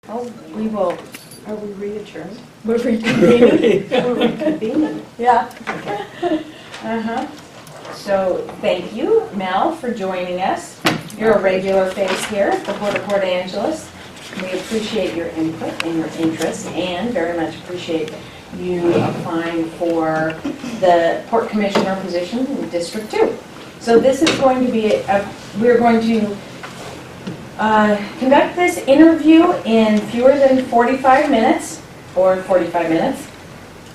Oh, we will. Are we re-adjourned? We're reconvening. We're reconvening. Yeah. So thank you, Mel, for joining us. You're a regular face here at the Port of Port Angeles. We appreciate your input and your interest, and very much appreciate you applying for the Port Commissioner position in District 2. So this is going to be, we're going to conduct this interview in fewer than 45 minutes, or 45 minutes.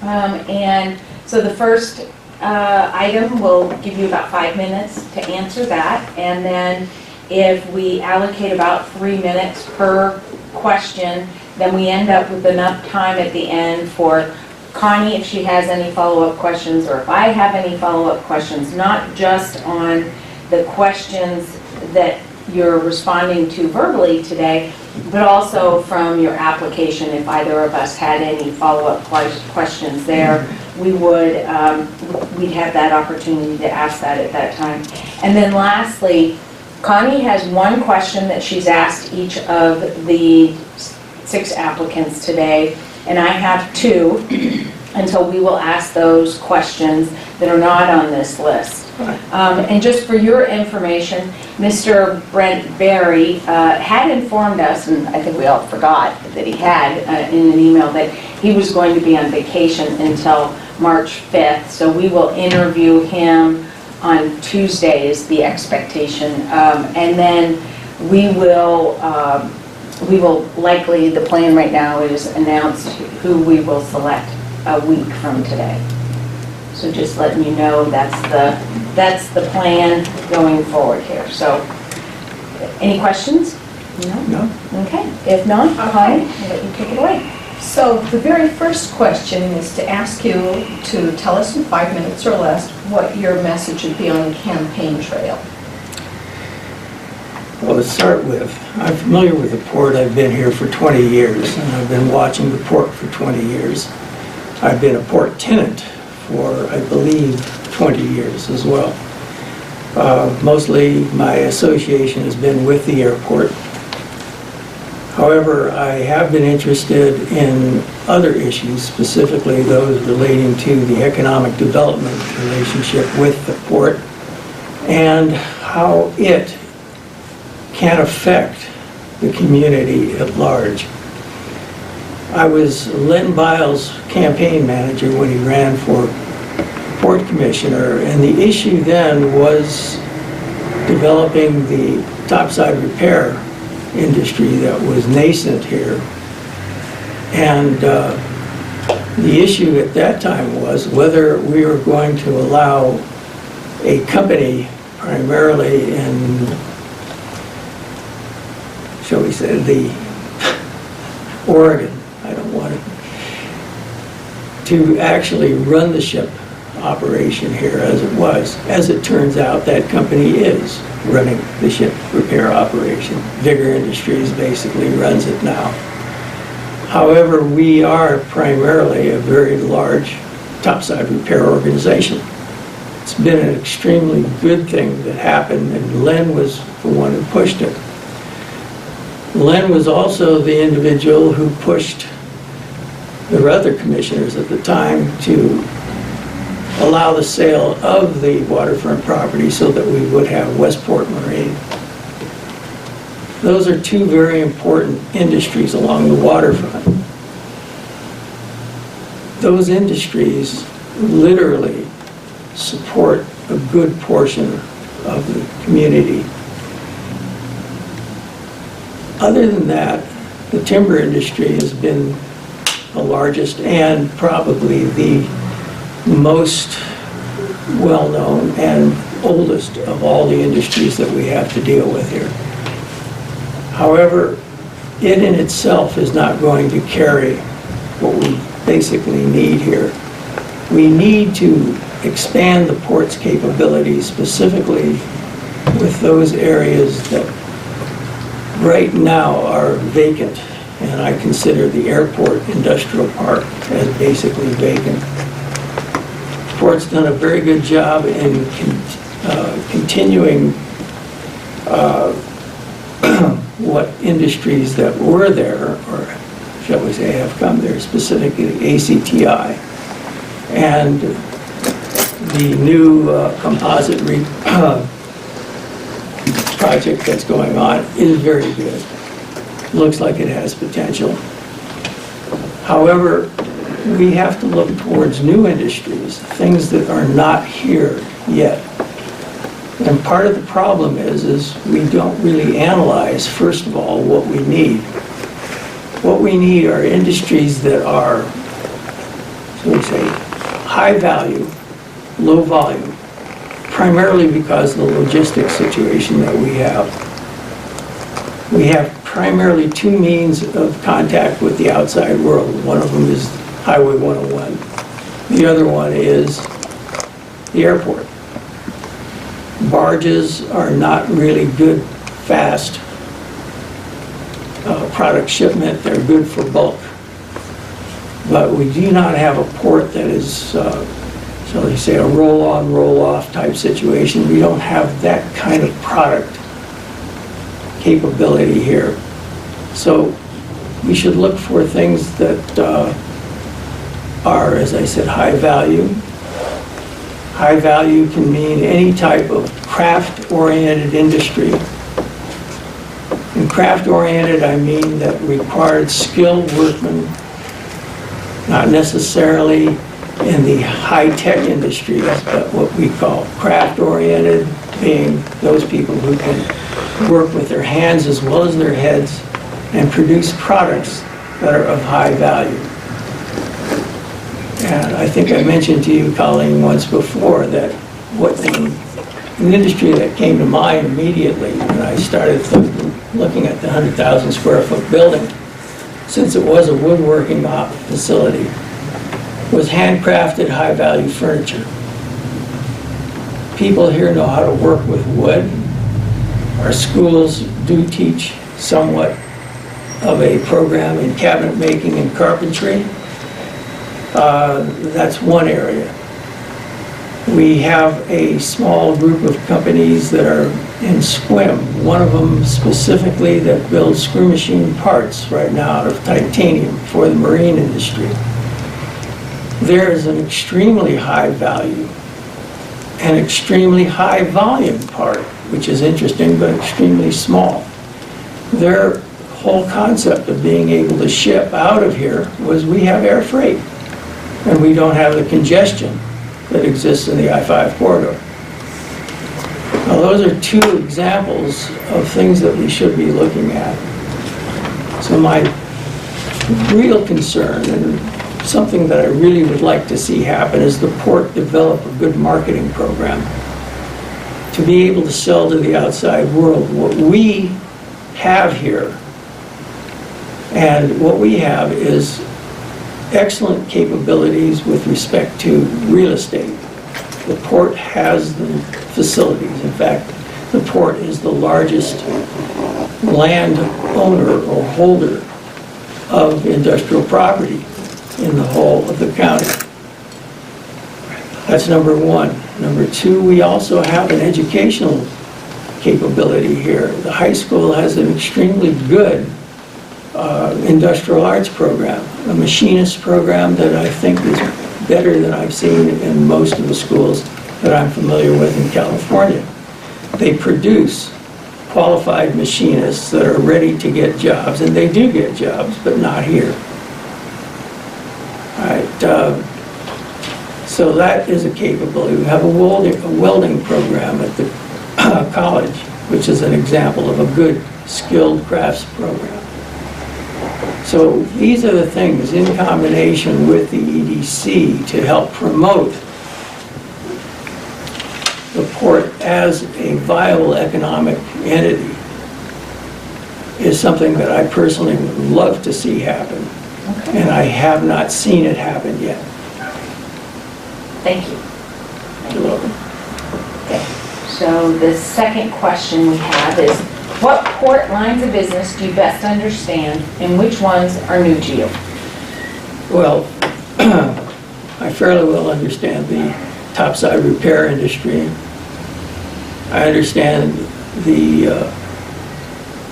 And so the first item will give you about 5 minutes to answer that, and then if we allocate about 3 minutes per question, then we end up with enough time at the end for Connie, if she has any follow-up questions, or if I have any follow-up questions, not just on the questions that you're responding to verbally today, but also from your application. If either of us had any follow-up questions there, we would, we'd have that opportunity to ask that at that time. And then lastly, Connie has one question that she's asked each of the 6 applicants today, and I have 2, and so we will ask those questions that are not on this list. And just for your information, Mr. Brent Berry had informed us, and I think we all forgot that he had in an email, that he was going to be on vacation until March 5th, so we will interview him on Tuesday is the expectation, and then we will likely, the plan right now is announce who we will select a week from today. So just letting you know that's the plan going forward here. So any questions? No. Okay, if not, Connie, I'll let you take it away. So the very first question is to ask you to tell us in 5 minutes or less what your message would be on the campaign trail. Well, to start with, I'm familiar with the port. I've been here for 20 years, and I've been watching the port for 20 years. I've been a port tenant for, I believe, 20 years as well. Mostly my association has been with the airport. However, I have been interested in other issues, specifically those relating to the economic development relationship with the port and how it can affect the community at large. I was Len Biles' campaign manager when he ran for port commissioner, and the issue then was developing the topside repair industry that was nascent here. And the issue at that time was whether we were going to allow a company primarily in, shall we say, the Oregon, I don't want it, to actually run the ship operation here as it was. As it turns out, that company is running the ship repair operation. Vigor Industries basically runs it now. However, we are primarily a very large topside repair organization. It's been an extremely good thing that happened, and Len was the one who pushed it. Len was also the individual who pushed the other commissioners at the time to allow the sale of the waterfront property so that we would have Westport Marine. Those are 2 very important industries along the waterfront. Those industries literally support a good portion of the community. Other than that, the timber industry has been the largest and probably the most well-known and oldest of all the industries that we have to deal with here. However, it in itself is not going to carry what we basically need here. We need to expand the port's capabilities, specifically with those areas that right now are vacant, and I consider the airport industrial park as basically vacant. The port's done a very good job in continuing what industries that were there or shall we say, have come there, specifically ACTI. And the new composite project that's going on is very good. Looks like it has potential. However, we have to look towards new industries, things that are not here yet. And part of the problem is we don't really analyze, first of all, what we need. What we need are industries that are, so we say, high value, low volume, primarily because of the logistics situation that we have. We have primarily two means of contact with the outside world. One of them is Highway 101. The other one is the airport. Barges are not really good, fast product shipment. They're good for bulk. But we do not have a port that is, shall we say, a roll-on, roll-off type situation. We don't have that kind of product capability here. So we should look for things that are, as I said, high value. High value can mean any type of craft-oriented industry. And craft-oriented, I mean that required skilled workmen, not necessarily in the high-tech industries, but what we call craft-oriented, being those people who can work with their hands as well as their heads and produce products that are of high value. And I think I mentioned to you, Colleen, once before that an industry that came to mind immediately when I started looking at the 100,000 square foot building, since it was a woodworking facility, was handcrafted high value furniture. People here know how to work with wood. Our schools do teach somewhat of a program in cabinet making and carpentry. That's one area. We have a small group of companies that are in SQUIM, one of them specifically that builds screw machine parts right now out of titanium for the marine industry. There is an extremely high value and extremely high volume part, which is interesting, but extremely small. Their whole concept of being able to ship out of here was we have air freight, and we don't have the congestion that exists in the I-5 corridor. Now, those are two examples of things that we should be looking at. So my real concern, and something that I really would like to see happen, is the port develop a good marketing program to be able to sell to the outside world what we have here. And what we have is excellent capabilities with respect to real estate. The port has the facilities. In fact, the port is the largest land owner or holder of industrial property in the whole of the county. That's number one. Number two, we also have an educational capability here. The high school has an extremely good industrial arts program, a machinist program that I think is better than I've seen in most of the schools that I'm familiar with in California. They produce qualified machinists that are ready to get jobs, and they do get jobs, but not here. All right, so that is a capability. We have a welding program at the college, which is an example of a good skilled crafts program. So these are the things in combination with the EDC to help promote the port as a viable economic entity is something that I personally would love to see happen. Okay. And I have not seen it happen yet. Thank you. You're welcome. Okay. So the second question we have is, what port lines of business do you best understand, and which ones are new to you? Well, I fairly well understand the topside repair industry. I understand the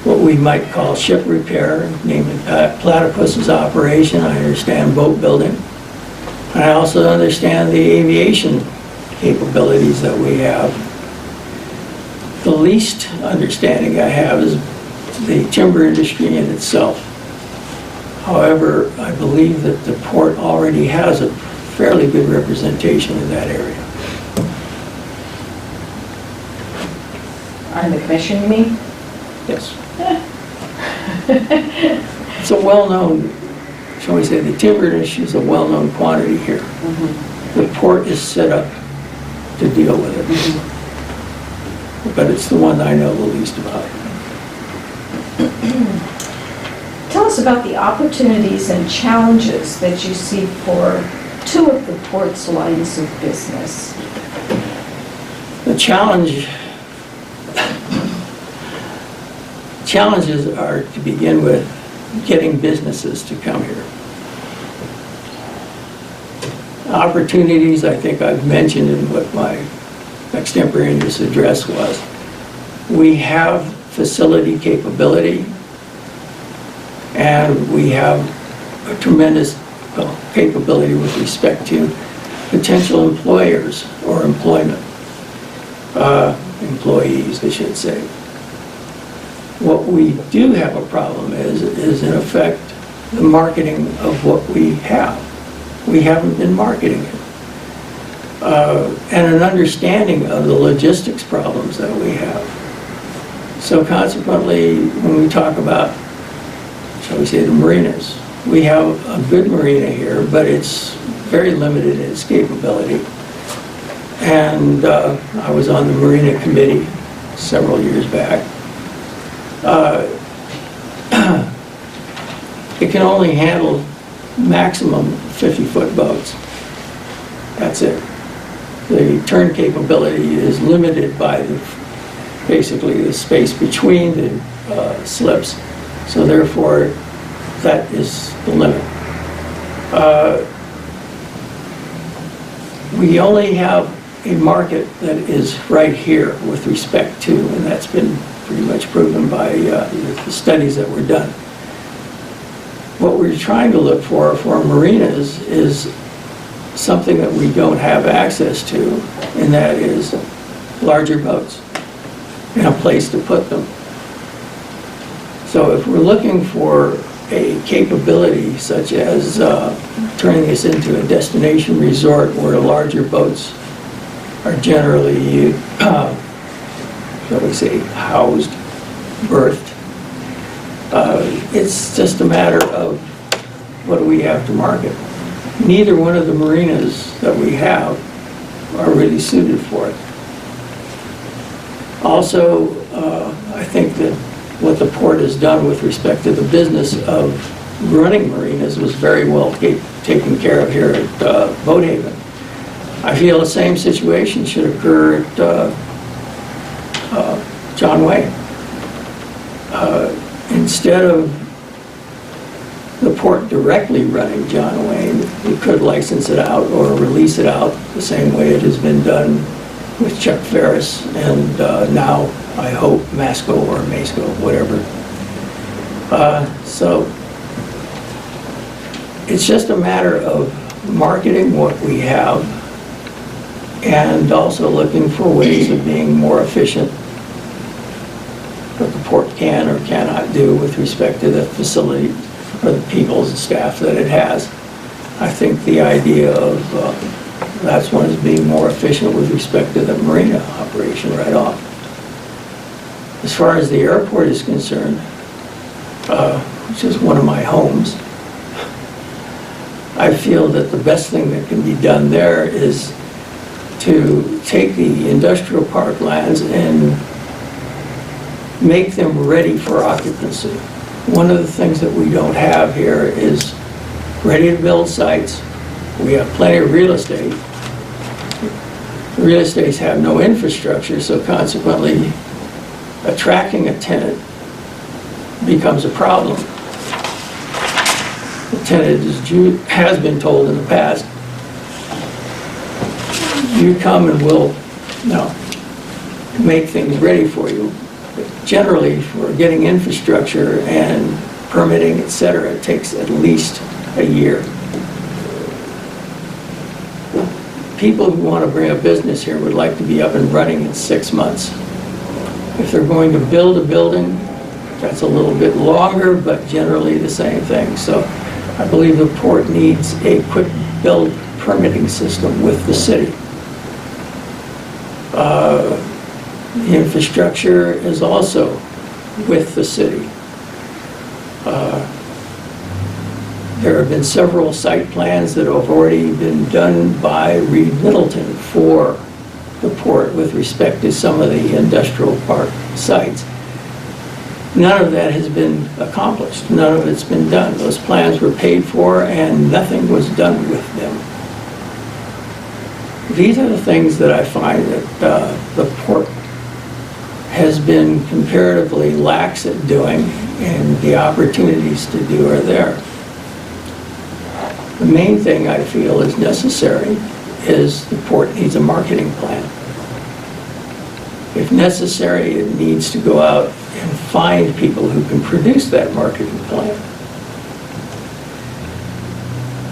what we might call ship repair, namely platypus's operation. I understand boat building. And I also understand the aviation capabilities that we have. The least understanding I have is the timber industry in itself. However, I believe that the port already has a fairly good representation in that area. On the commission, you mean? Yes. It's a well-known, shall we say, the timber industry is a well-known quantity here. The port is set up to deal with it. But it's the one I know the least about. Tell us about the opportunities and challenges that you see for two of the port's lines of business. The challenges are, to begin with, getting businesses to come here. Opportunities, I think I've mentioned in what my extemporaneous address was. We have facility capability, and we have a tremendous capability with respect to potential employers or employment, employees, I should say. What we do have a problem is in effect the marketing of what we have. We haven't been marketing it. And an understanding of the logistics problems that we have. So consequently, when we talk about, shall we say, the marinas, we have a good marina here, but it's very limited in its capability. And I was on the marina committee several years back. It can only handle maximum 50-foot boats. That's it. The turn capability is limited by basically the space between the slips. So therefore, that is the limit. We only have a market that is right here with respect to, and that's been pretty much proven by the studies that were done. What we're trying to look for marinas is something that we don't have access to, and that is larger boats and a place to put them. So if we're looking for a capability such as turning this into a destination resort where larger boats are generally, shall we say, housed, berthed, it's just a matter of what do we have to market. Neither one of the marinas that we have are really suited for it. Also, I think that what the port has done with respect to the business of running marinas was very well taken care of here at Boathaven. I feel the same situation should occur at John Way. Instead of the port directly running John Wayne, we could license it out or release it out the same way it has been done with Chuck Ferris and now, I hope, Masco or Masco, whatever. So it's just a matter of marketing what we have and also looking for ways of being more efficient, what the port can or cannot do with respect to the facility or the people and staff that it has. I think the idea of that's one is being more efficient with respect to the marina operation right off. As far as the airport is concerned, which is one of my homes, I feel that the best thing that can be done there is to take the industrial park lands and make them ready for occupancy. One of the things that we don't have here is ready-to-build sites. We have plenty of real estate. Real estates have no infrastructure, so consequently, attracting a tenant becomes a problem. The tenant has been told in the past, you come and we'll make things ready for you, Generally, for getting infrastructure and permitting, et cetera, it takes at least a year. People who want to bring a business here would like to be up and running in 6 months. If they're going to build a building, that's a little bit longer, but generally the same thing. So I believe the port needs a quick build permitting system with the city. The infrastructure is also with the city. There have been several site plans that have already been done by Reed Middleton for the port with respect to some of the industrial park sites. None of that has been accomplished. None of it's been done. Those plans were paid for and nothing was done with them. These are the things that I find that the port has been comparatively lax at doing, and the opportunities to do are there. The main thing I feel is necessary is the port needs a marketing plan. If necessary, it needs to go out and find people who can produce that marketing plan.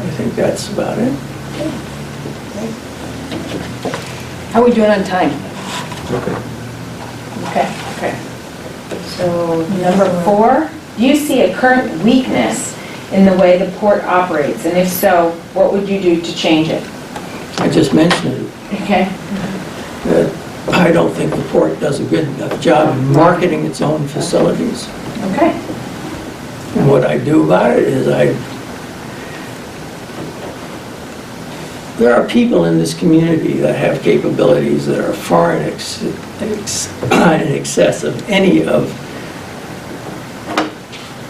I think that's about it. How are we doing on time? Okay. Okay. So number 4, do you see a current weakness in the way the port operates? And if so, what would you do to change it? I just mentioned it. Okay. That I don't think the port does a good enough job of marketing its own facilities. Okay. And what I do about it is there are people in this community that have capabilities that are far in excess of any of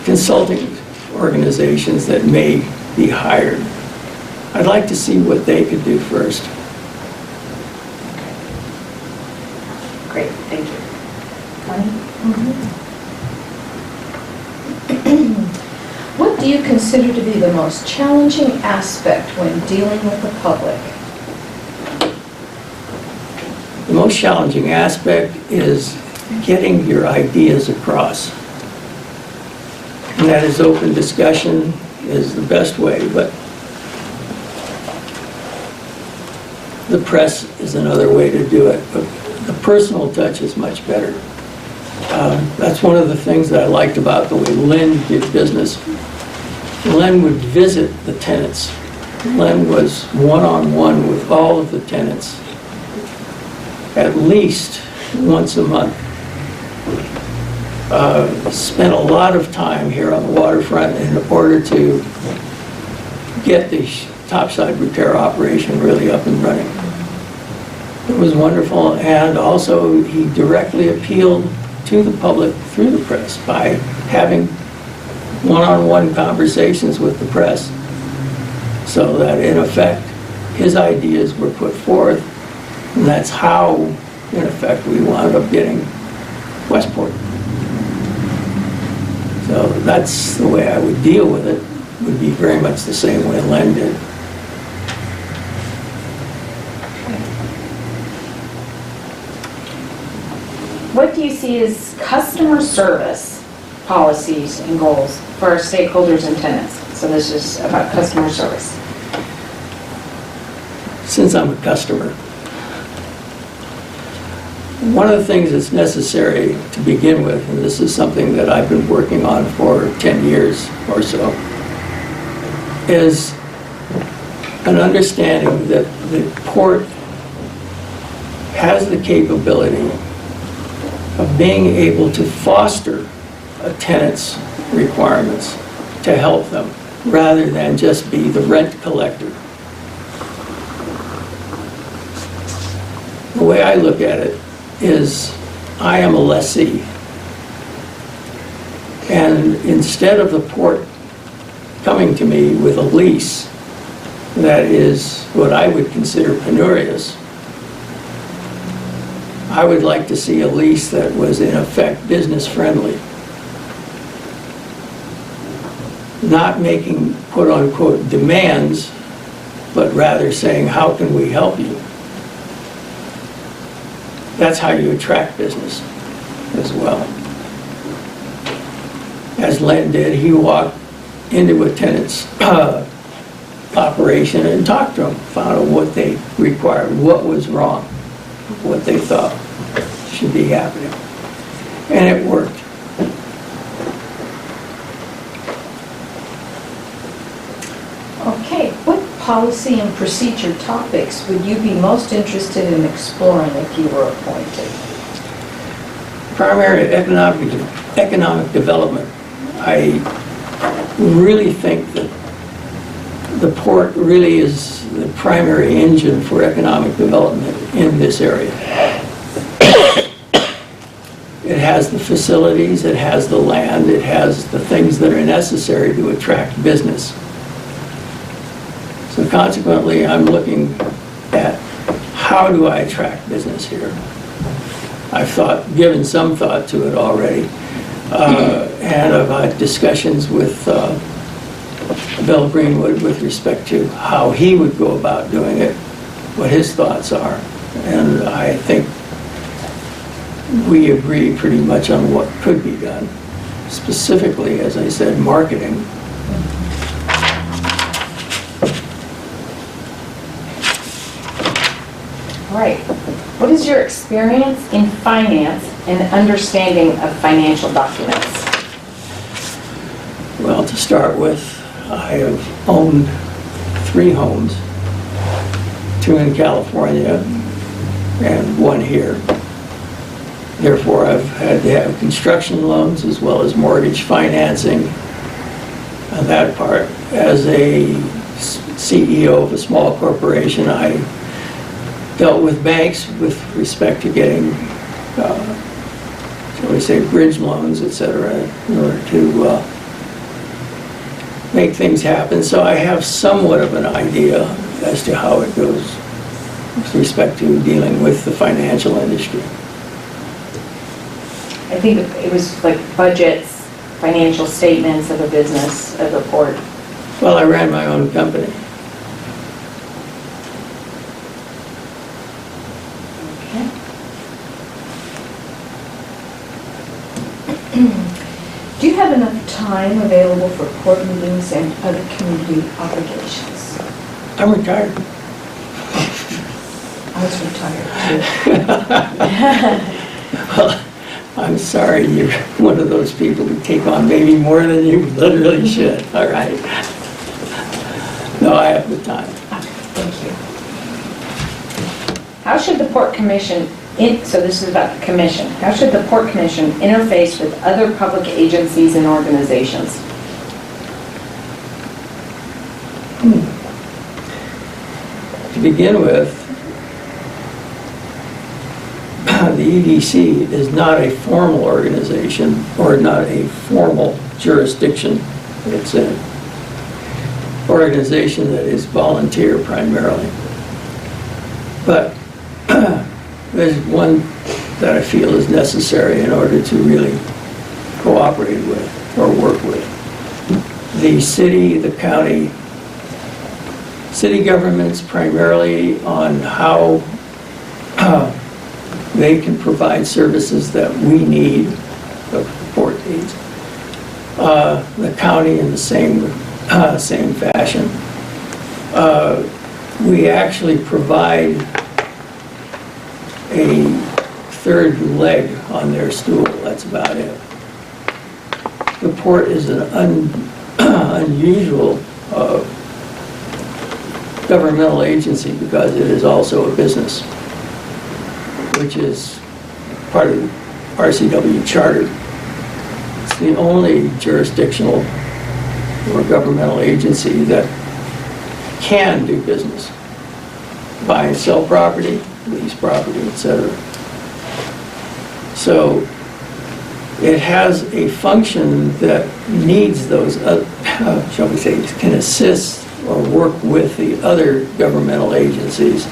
consulting organizations that may be hired. I'd like to see what they could do first. Great, thank you. Connie? What do you consider to be the most challenging aspect when dealing with the public? The most challenging aspect is getting your ideas across. And that is open discussion is the best way, but the press is another way to do it. But the personal touch is much better. That's one of the things that I liked about the way Lynn did business. Lynn would visit the tenants. Lynn was one-on-one with all of the tenants at least once a month. Spent a lot of time here on the waterfront in order to get the topside repair operation really up and running. It was wonderful, and also he directly appealed to the public through the press by having one-on-one conversations with the press, so that in effect his ideas were put forth, and that's how in effect we wound up getting Westport. So that's the way I would deal with it. Would be very much the same way Len did. What do you see as customer service policies and goals for our stakeholders and tenants? So this is about customer service. Since I'm a customer, one of the things that's necessary to begin with, and this is something that I've been working on for 10 years or so, is an understanding that the port has the capability of being able to foster a tenant's requirements to help them, rather than just be the rent collector. The way I look at it is I am a lessee. And instead of the port coming to me with a lease that is what I would consider penurious, I would like to see a lease that was in effect business friendly. Not making quote unquote demands, but rather saying, how can we help you? That's how you attract business. as well. As Len did, he walked into a tenant's operation and talked to them, found out what they required, what was wrong, what they thought should be happening. And it worked. Okay, what policy and procedure topics would you be most interested in exploring if you were appointed? Primary economic development. I really think that the port really is the primary engine for economic development in this area. It has the facilities, it has the land, it has the things that are necessary to attract business. So consequently, I'm looking at how do I attract business here? I've given some thought to it already, and I've had discussions with Bill Greenwood with respect to how he would go about doing it, what his thoughts are, and I think we agree pretty much on what could be done. Specifically, as I said, marketing. All right. What is your experience in finance and understanding of financial documents? Well, to start with, I have owned 3 homes, 2 in California and 1 here. Therefore, I've had to have construction loans as well as mortgage financing on that part. As a CEO of a small corporation, I dealt with banks with respect to getting, shall we say, bridge loans, et cetera, in order to make things happen. So I have somewhat of an idea as to how it goes with respect to dealing with the financial industry. I think it was like budgets, financial statements of a business, a report. Well, I ran my own company. Do you have enough time available for court meetings and other community obligations? I'm retired. I was retired too. Well, I'm sorry, you're one of those people who take on maybe more than you literally should. All right. No, I have the time. Thank you. How should the Port Commission, so this is about the commission, how should the Port Commission interface with other public agencies and organizations? To begin with, the EDC is not a formal organization or not a formal jurisdiction. It's an organization that is volunteer primarily. But there's one that I feel is necessary in order to really cooperate with or work with. The city, the county, city governments primarily on how they can provide services that we need, the port needs. The county in the same fashion. We actually provide a third leg on their stool, that's about it. The port is an unusual governmental agency because it is also a business, which is part of the RCW charter. It's the only jurisdictional or governmental agency that can do business, buy and sell property, lease property, etc. So it has a function that needs those, shall we say, can assist or work with the other governmental agencies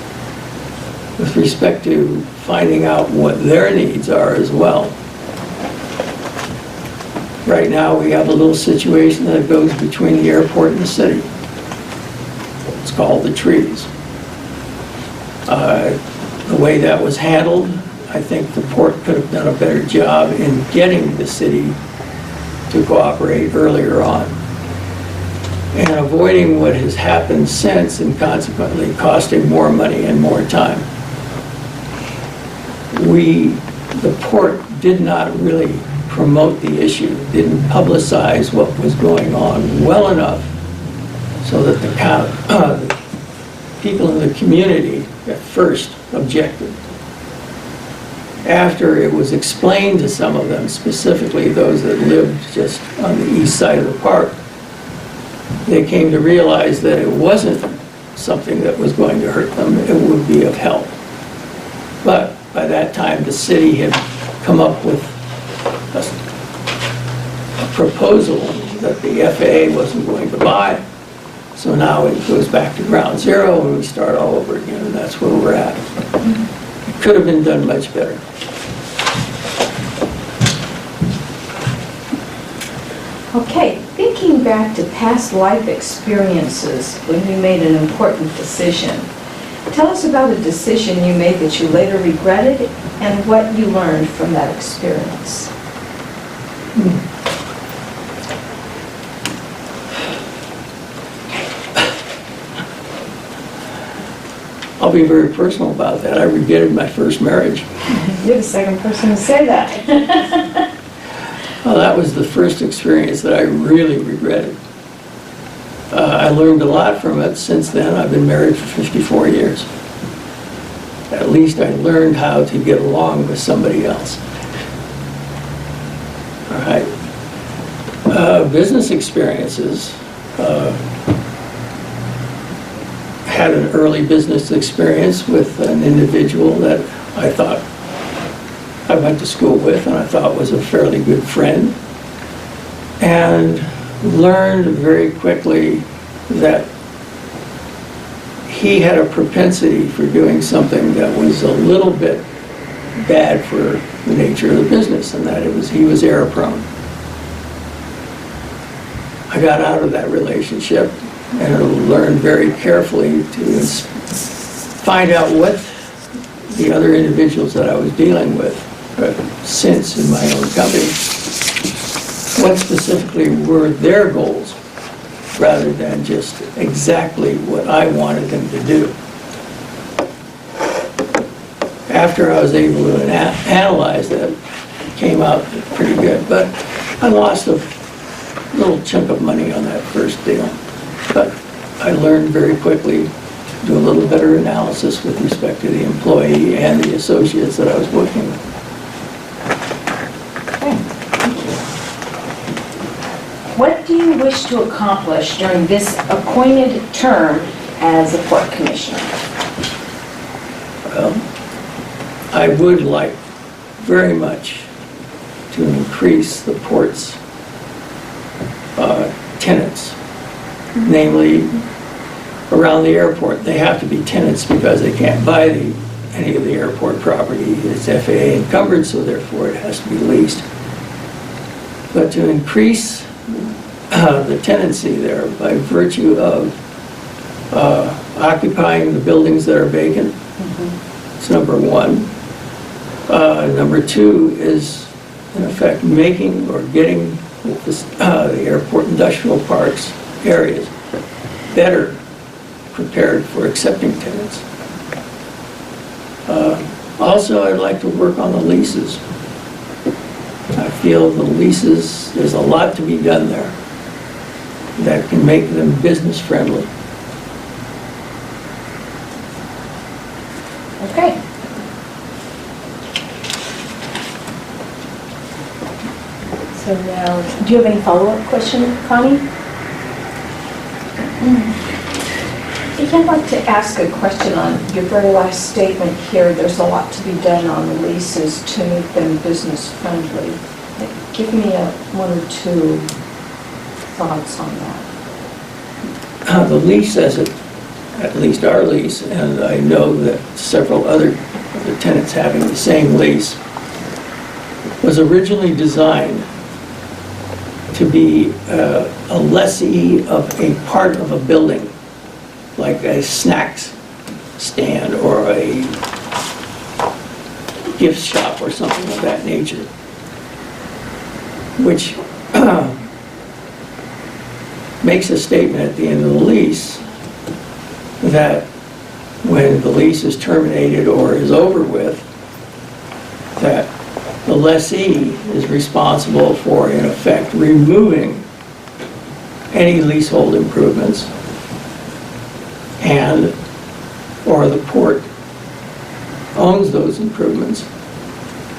with respect to finding out what their needs are as well. Right now, we have a little situation that goes between the airport and the city. It's called the trees. The way that was handled, I think the port could have done a better job in getting the city to cooperate earlier on, and avoiding what has happened since, and consequently costing more money and more time. The port did not really promote the issue, didn't publicize what was going on well enough so that the people in the community at first objected. After it was explained to some of them, specifically those that lived just on the east side of the park, they came to realize that it wasn't something that was going to hurt them, it would be of help. But by that time, the city had come up with a proposal that the FAA wasn't going to buy. So now it goes back to ground zero and we start all over again, and that's where we're at. It could have been done much better. Okay, thinking back to past life experiences when you made an important decision, tell us about a decision you made that you later regretted and what you learned from that experience. I'll be very personal about that. I regretted my first marriage. You're the second person to say that. Well, that was the first experience that I really regretted. I learned a lot from it. Since then, I've been married for 54 years. At least I learned how to get along with somebody else. All right. Business experiences. Had an early business experience with an individual that I thought I went to school with and I thought was a fairly good friend, and learned very quickly that he had a propensity for doing something that was a little bit bad for the nature of the business, and that he was error prone. I got out of that relationship and learned very carefully to find out what the other individuals that I was dealing with since in my own company, what specifically were their goals, rather than just exactly what I wanted them to do. After I was able to analyze that, it came out pretty good, but I lost a little chunk of money on that first deal. But I learned very quickly to do a little better analysis with respect to the employee and the associates that I was working with. Okay. What do you wish to accomplish during this appointed term as a port commissioner? Well, I would like very much to increase the port's tenants, namely around the airport. They have to be tenants because they can't buy any of the airport property. It's FAA encumbered, so therefore it has to be leased. But to increase the tenancy there by virtue of occupying the buildings that are vacant, it's number one. Number two is, in effect, making or getting the airport industrial parks areas better prepared for accepting tenants. Also, I'd like to work on the leases. I feel the leases, there's a lot to be done there that can make them business friendly. Okay. So now, do you have any follow-up question, Connie? I'd like to ask a question on your very last statement here. There's a lot to be done on the leases to make them business friendly. Give me one or two thoughts on that. The lease, at least our lease, and I know that several other tenants having the same lease, was originally designed to be a lessee of a part of a building, like a snacks stand or a gift shop or something of that nature, which makes a statement at the end of the lease that when the lease is terminated or is over with, that the lessee is responsible for, in effect, removing any leasehold improvements, and or the port owns those improvements,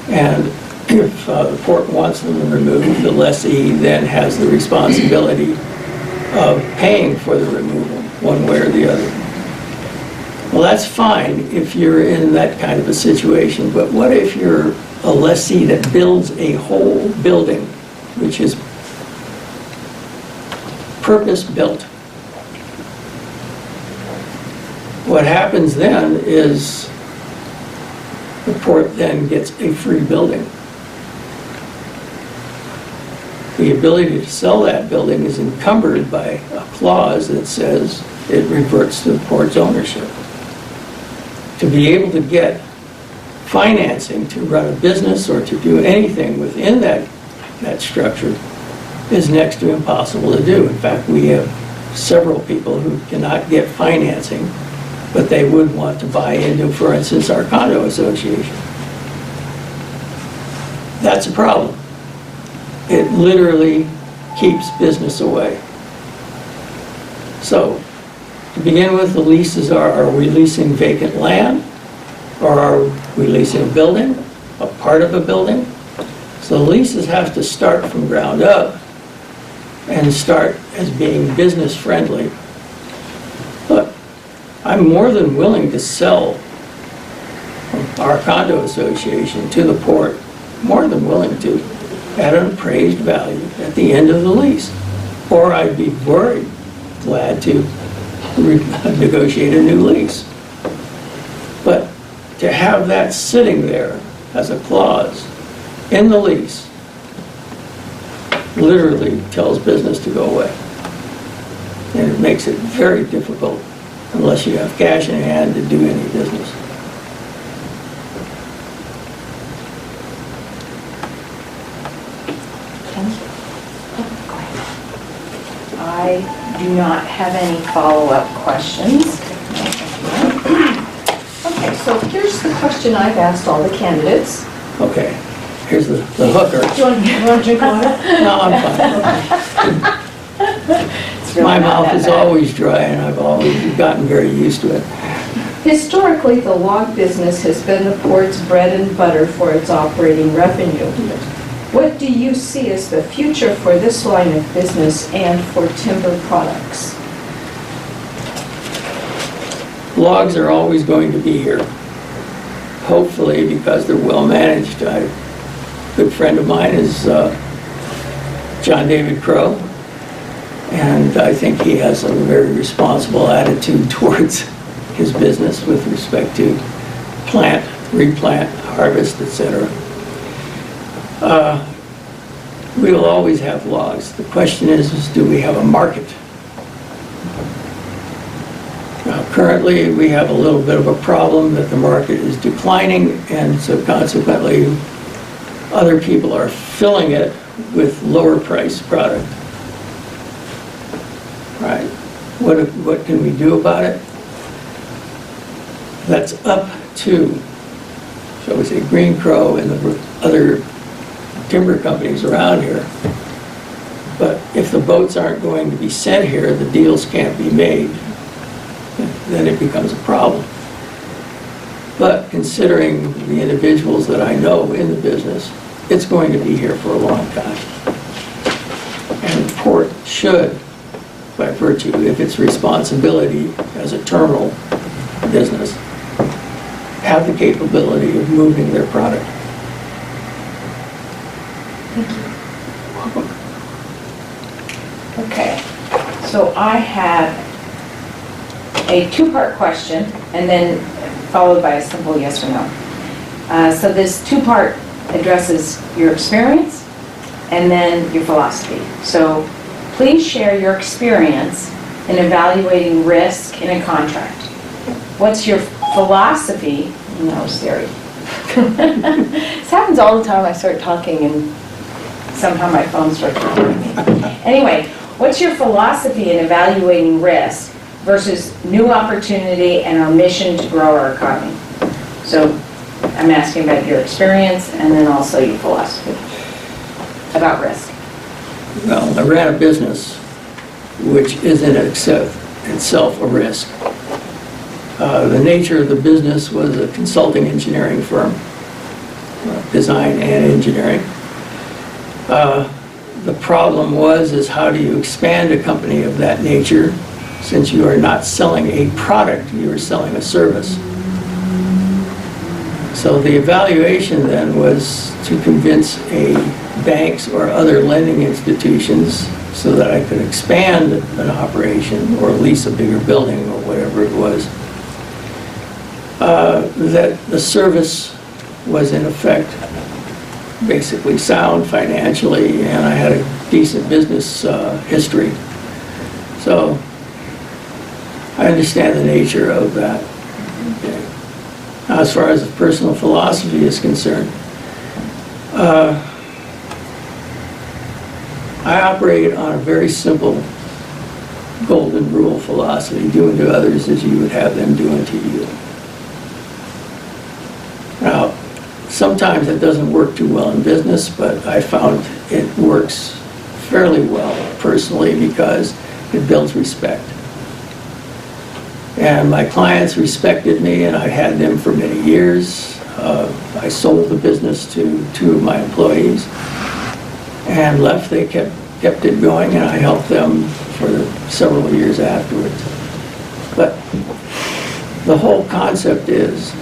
and if the port wants them removed, the lessee then has the responsibility of paying for the removal, one way or the other. Well, that's fine if you're in that kind of a situation, but what if you're a lessee that builds a whole building, which is purpose-built? What happens then is the port then gets a free building. The ability to sell that building is encumbered by a clause that says it reverts to the port's ownership. To be able to get financing to run a business or to do anything within that structure is next to impossible to do. In fact, we have several people who cannot get financing, but they would want to buy into, for instance, our condo association. That's a problem. It literally keeps business away. So, to begin with, the leases are we leasing vacant land? Or are we leasing a building, a part of a building? So the leases have to start from ground up and start as being business friendly. Look, I'm more than willing to sell our condo association to the port, more than willing to, at an appraised value at the end of the lease. Or I'd be very glad to negotiate a new lease. But to have that sitting there as a clause in the lease literally tells business to go away. And it makes it very difficult, unless you have cash in hand, to do any business. I do not have any follow-up questions. Okay, so here's the question I've asked all the candidates. Okay, here's the hooker. Do you want to drink water? No, I'm fine. It's really My not mouth that is bad. always dry, and I've always gotten very used to it. Historically, the log business has been the port's bread and butter for its operating revenue. What do you see as the future for this line of business and for timber products? Logs are always going to be here, hopefully because they're well managed. A good friend of mine is John David Crow, and I think he has a very responsible attitude towards his business with respect to plant, replant, harvest, etc. We will always have logs. The question is do we have a market? Currently, we have a little bit of a problem that the market is declining, and so consequently, other people are filling it with lower priced product. Right? What can we do about it? That's up to, shall we say, Green Crow and the other timber companies around here. But if the boats aren't going to be sent here, the deals can't be made, then it becomes a problem. But considering the individuals that I know in the business, it's going to be here for a long time. And the port should, by virtue of its responsibility as a terminal business, have the capability of moving their product. Okay, so I have a two-part question and then followed by a simple yes or no. So this two-part addresses your experience and then your philosophy. So please share your experience in evaluating risk in a contract. What's your philosophy? No, Siri. This happens all the time. I start talking and somehow my phone starts recording me. Anyway, what's your philosophy in evaluating risk versus new opportunity and our mission to grow our economy? So I'm asking about your experience and then also your philosophy about risk. Well, I ran a business which is in itself a risk. The nature of the business was a consulting engineering firm, design and engineering. The problem is how do you expand a company of that nature since you are not selling a product, you are selling a service. So the evaluation then was to convince banks or other lending institutions so that I could expand an operation or lease a bigger building or whatever it was, that the service was in effect basically sound financially, and I had a decent business history. So I understand the nature of that. Okay. Now, as far as the personal philosophy is concerned, I operate on a very simple golden rule philosophy: do unto others as you would have them do unto you. Now, sometimes it doesn't work too well in business, but I found it works fairly well personally because it builds respect. And my clients respected me, and I had them for many years. I sold the business to 2 of my employees and left. They kept it going, and I helped them for several years afterwards. But the whole concept is,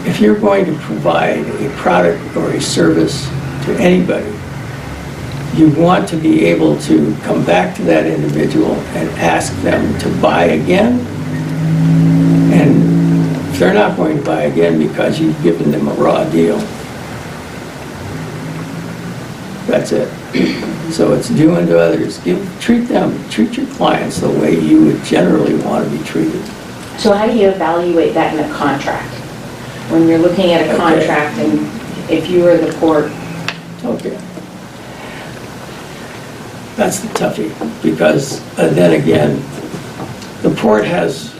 if you're going to provide a product or a service to anybody, you want to be able to come back to that individual and ask them to buy again. And if they're not going to buy again because you've given them a raw deal, that's it. So it's do unto others. Treat your clients the way you would generally want to be treated. So how do you evaluate that in a contract? When you're looking at a contract and if you were the port? Okay. That's the toughie, because then again, the port has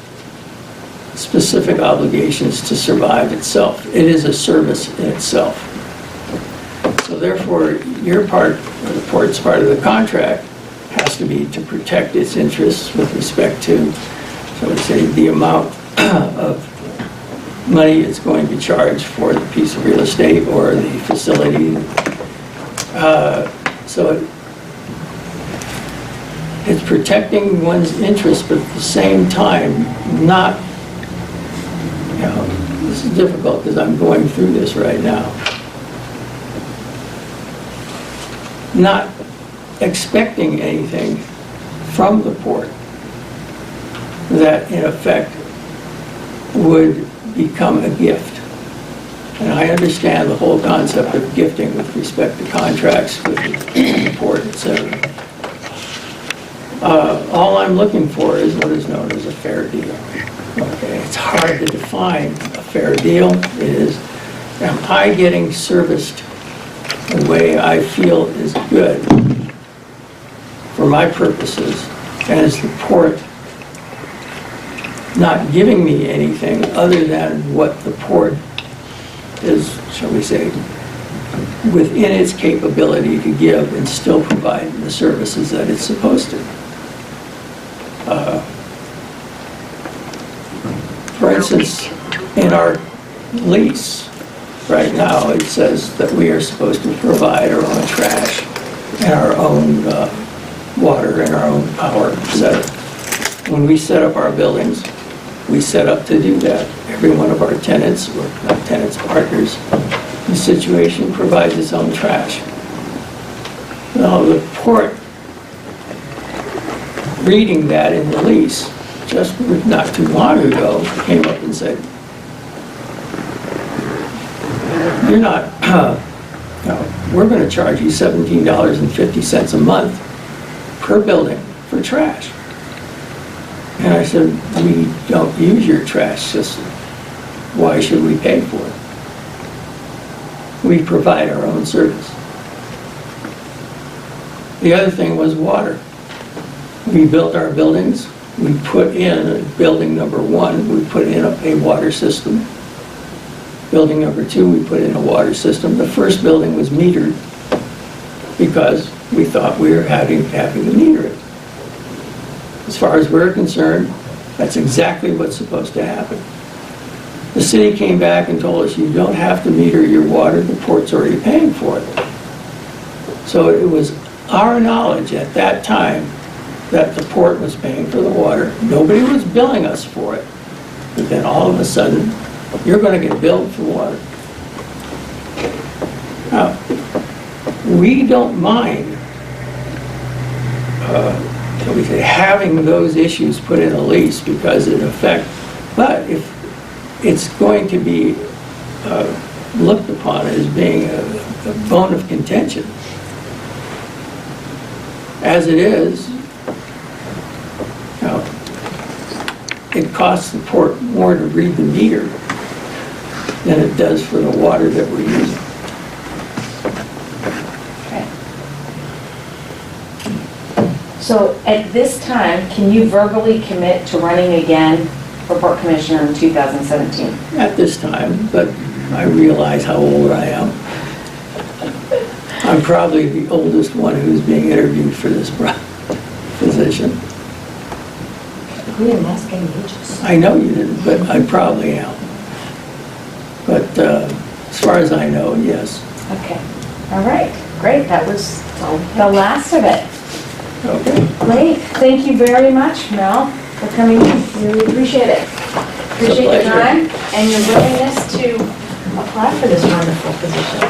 specific obligations to survive itself. It is a service in itself. So therefore, your part, or the port's part of the contract, has to be to protect its interests with respect to, so to say, the amount of money it's going to charge for the piece of real estate or the facility. So it's protecting one's interests, but at the same time, not, this is difficult because I'm going through this right now, not expecting anything from the port that in effect would become a gift. And I understand the whole concept of gifting with respect to contracts with the port, etc. All I'm looking for is what is known as a fair deal. Okay, it's hard to define a fair deal. It is, am I getting serviced the way I feel is good for my purposes, and is the port not giving me anything other than what the port is, shall we say, within its capability to give and still provide the services that it's supposed to. For instance, in our lease right now, it says that we are supposed to provide our own trash and our own water and our own power, etc. When we set up our buildings, we set up to do that. Every one of our tenants, or not tenants, partners, in the situation provides its own trash. Now, the port, reading that in the lease, just not too long ago, came up and said, you're not, we're going to charge you $17.50 a month per building for trash. And I said, we don't use your trash system. Why should we pay for it? We provide our own service. The other thing was water. We built our buildings. We put in, building number 1, we put in a water system. Building number 2, we put in a water system. The first building was metered because we thought we were having to meter it. As far as we're concerned, that's exactly what's supposed to happen. The city came back and told us you don't have to meter your water, the port's already paying for it. So it was our knowledge at that time that the port was paying for the water. Nobody was billing us for it. But then all of a sudden, you're going to get billed for water. Now, we don't mind shall we say, having those issues put in a lease because it affects, but if it's going to be looked upon as being a bone of contention, as it is, it costs the port more to read the meter than it does for the water that we're using. So at this time, can you verbally commit to running again for Port Commissioner in 2017? At this time, but I realize how old I am. I'm probably the oldest one who's being interviewed for this position. We didn't ask any ages. I know you didn't, but I probably am. But as far as I know, yes. Okay. All right. Great. That was the last of it. Okay. Great. Thank you very much, Mel, for coming in. Really appreciate it. Appreciate your pleasure. time and your willingness to apply for this wonderful position.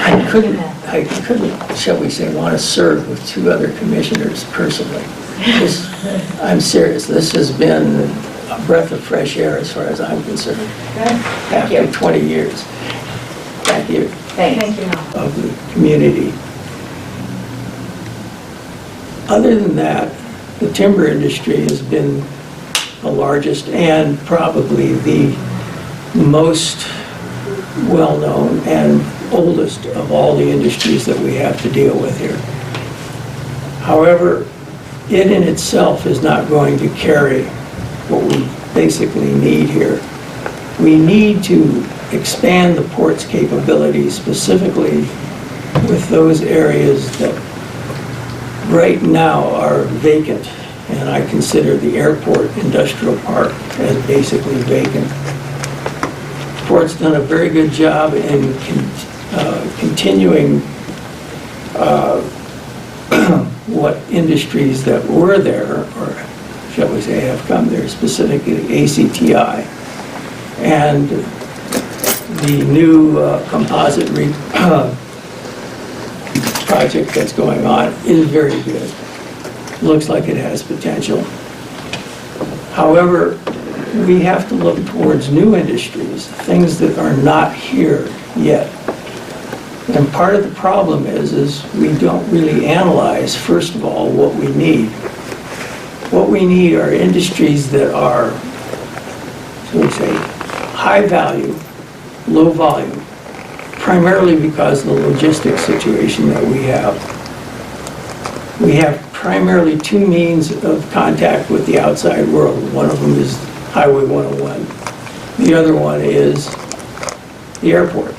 I couldn't, shall we say, want to serve with 2 other commissioners personally. I'm serious. This has been a breath of fresh air as far as I'm concerned. Good. Thank After you. 20 years. Thank you. Thank you, Mel. Of the community. Other than that, the timber industry has been the largest and probably the most well-known and oldest of all the industries that we have to deal with here. However, it in itself is not going to carry what we basically need here. We need to expand the port's capabilities, specifically with those areas that right now are vacant, and I consider the airport industrial park as basically vacant. The port's done a very good job in continuing what industries that were there, or shall we say have come there, specifically ACTI, and the new composite project that's going on is very good. Looks like it has potential. However, we have to look towards new industries, things that are not here yet. And part of the problem is we don't really analyze, first of all, what we need. What we need are industries that are, shall we say, high value, low volume, primarily because of the logistics situation that we have. We have primarily 2 means of contact with the outside world. One of them is Highway 101. The other one is the airport.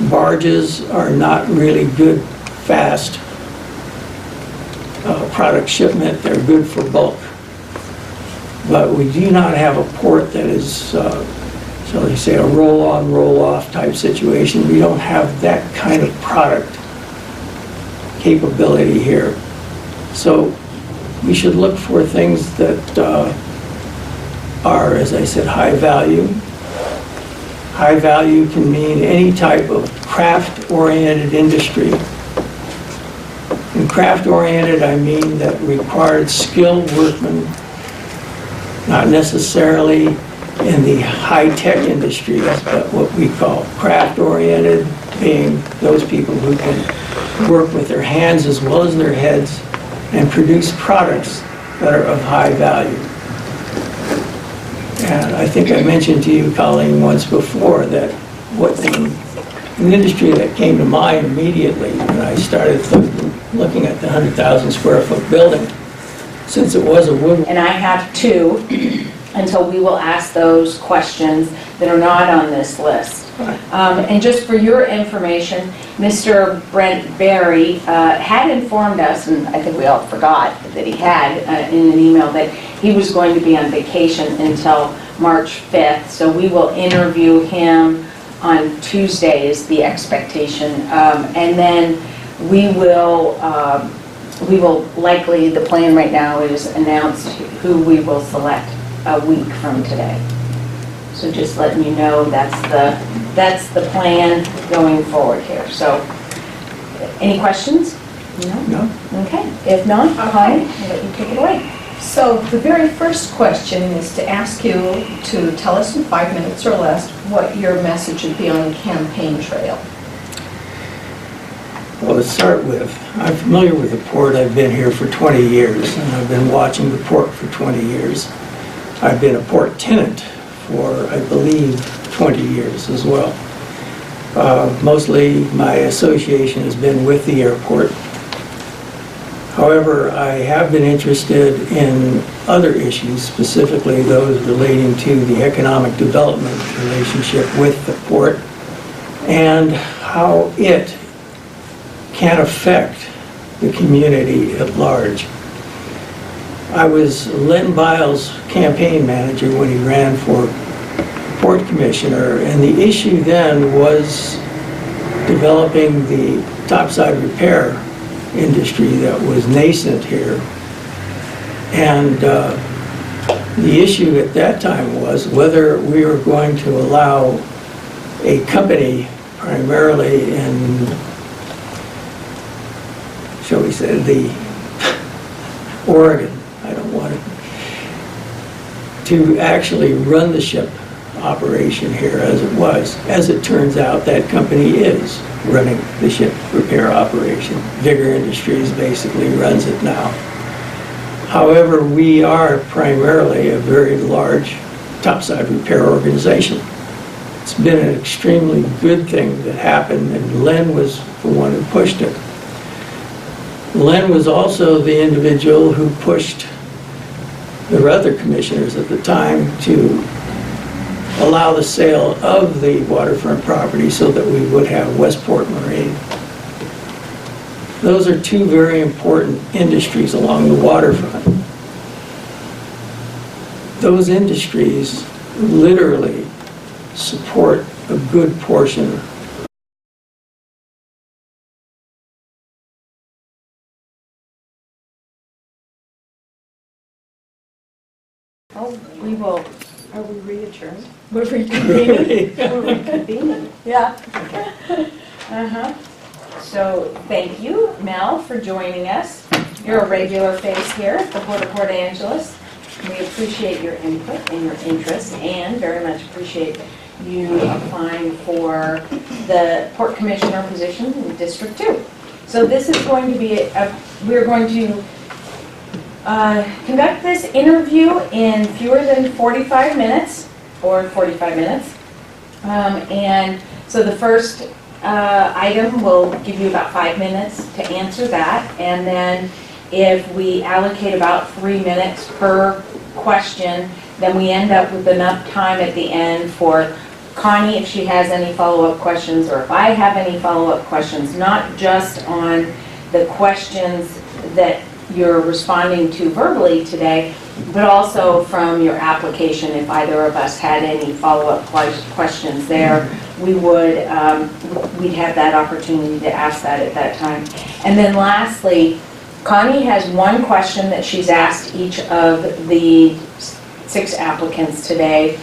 Barges are not really good, fast product shipment. They're good for bulk. But we do not have a port that is, shall we say, a roll-on, roll-off type situation. We don't have that kind of product capability here. So we should look for things that are, as I said, high value. High value can mean any type of craft-oriented industry. And craft-oriented, I mean that required skilled workmen, not necessarily in the high-tech industries, but what we call craft-oriented, being those people who can work with their hands as well as their heads and produce products that are of high value. And I think I mentioned to you, Colleen, once before that an industry that came to mind immediately when I started looking at the 100,000 square foot building, since it was a wood. And I have two, and so we will ask those questions that are not on this list. And just for your information, Mr. Brent Berry had informed us, and I think we all forgot that he had in an email, that he was going to be on vacation until March 5th. So we will interview him on Tuesday is the expectation. And then we will likely, the plan right now is announce who we will select a week from today. So just letting you know that's the plan going forward here. So any questions? No. Okay. If not, Connie, I'll let you take it away. So the very first question is to ask you to tell us in 5 minutes or less what your message would be on the campaign trail. Well, to start with, I'm familiar with the port. I've been here for 20 years, and I've been watching the port for 20 years. I've been a port tenant for, I believe, 20 years as well. Mostly my association has been with the airport. However, I have been interested in other issues, specifically those relating to the economic development relationship with the port and how it can affect the community at large. I was Len Biles' campaign manager when he ran for port commissioner, and the issue then was developing the topside repair industry that was nascent here. And the issue at that time was whether we were going to allow a company primarily in, shall we say, the Oregon, I don't want it, to actually run the ship operation here as it was. As it turns out, that company is running the ship repair operation. Vigor Industries basically runs it now. However, we are primarily a very large topside repair organization. It's been an extremely good thing that happened, and Len was the one who pushed it. Len was also the individual who pushed the other commissioners at the time to allow the sale of the waterfront property so that we would have Westport Marine. Those are two very important industries along the waterfront. Those industries literally support a good portion . Oh, we will. Are we readjourned? We're reconvening. We're reconvening. Yeah. So thank you, Mel, for joining us. You're a regular face here at the Port of Port Angeles. We appreciate your input and your interest, and very much appreciate you applying for the Port Commissioner position in District 2. So this is going to be we're going to conduct this interview in fewer than 45 minutes, or 45 minutes. And so the first item will give you about 5 minutes to answer that, and then if we allocate about 3 minutes per question, then we end up with enough time at the end for Connie, if she has any follow-up questions, or if I have any follow-up questions, not just on the questions that you're responding to verbally today, but also from your application. If either of us had any follow-up questions there, we would we'd have that opportunity to ask that at that time. And then lastly, Connie has one question that she's asked each of the 6 applicants today,